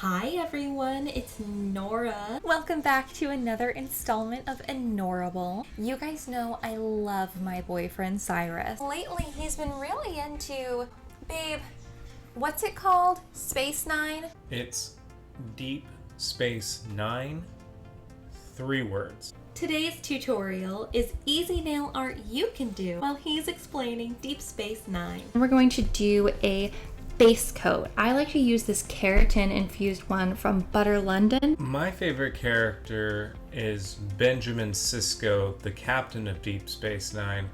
Hi everyone, it's Nora. Welcome back to another installment of Enorable. You guys know I love my boyfriend Cyrus. Lately he's been really into, babe, what's it called? Space Nine? It's Deep Space Nine, 3 words. Today's tutorial is easy nail art you can do while he's explaining Deep Space Nine. We're going to do a base coat. I like to use this keratin infused one from Butter London. My favorite character is Benjamin Sisko, the captain of Deep Space Nine,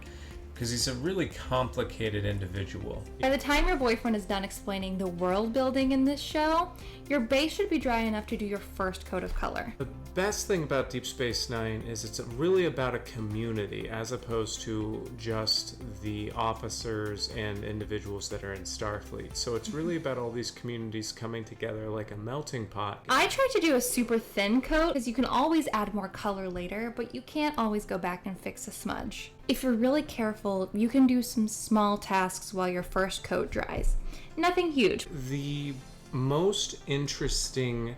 because he's a really complicated individual. By the time your boyfriend is done explaining the world building in this show, your base should be dry enough to do your first coat of color. The best thing about Deep Space Nine is it's really about a community as opposed to just the officers and individuals that are in Starfleet. So it's really about all these communities coming together like a melting pot. I try to do a super thin coat because you can always add more color later, but you can't always go back and fix a smudge. If you're really careful, you can do some small tasks while your first coat dries. Nothing huge. The most interesting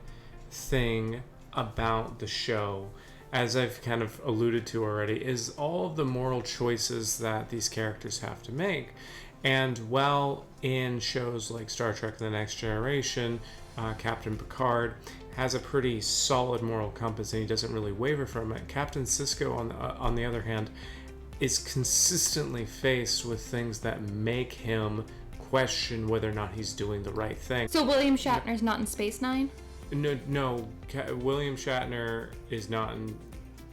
thing about the show, as I've kind of alluded to already, is all of the moral choices that these characters have to make. And while in shows like Star Trek The Next Generation, Captain Picard has a pretty solid moral compass and he doesn't really waver from it, Captain Sisko, on the other hand, is consistently faced with things that make him question whether or not he's doing the right thing. So William Shatner's not in Space Nine? No, William Shatner is not in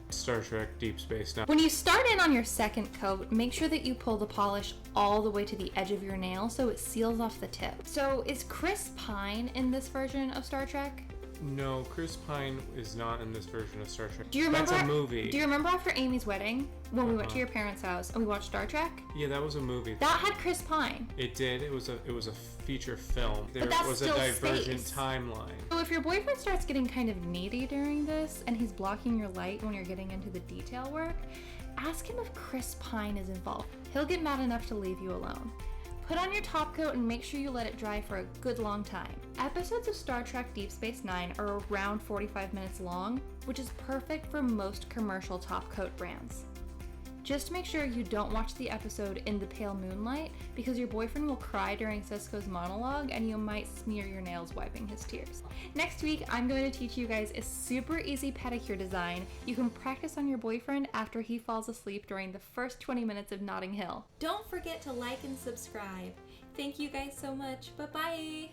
Star Trek Deep Space Nine. When you start in on your second coat, make sure that you pull the polish all the way to the edge of your nail so it seals off the tip. So is Chris Pine in this version of Star Trek? No, Chris Pine is not in this version of Star Trek. Do you remember? That's a movie. Do you remember after Amy's wedding when we went to your parents' house and we watched Star Trek? Yeah, that was a movie. That had Chris Pine. It did. It was a feature film. There But that's was a still divergent space. timeline. So if your boyfriend starts getting kind of needy during this and he's blocking your light when you're getting into the detail work, ask him if Chris Pine is involved. He'll get mad enough to leave you alone. Put on your top coat and make sure you let it dry for a good long time. Episodes of Star Trek Deep Space Nine are around 45 minutes long, which is perfect for most commercial top coat brands. Just make sure you don't watch the episode in the pale moonlight because your boyfriend will cry during Sisko's monologue and you might smear your nails wiping his tears. Next week, I'm going to teach you guys a super easy pedicure design you can practice on your boyfriend after he falls asleep during the first 20 minutes of Notting Hill. Don't forget to like and subscribe. Thank you guys so much. Bye-bye.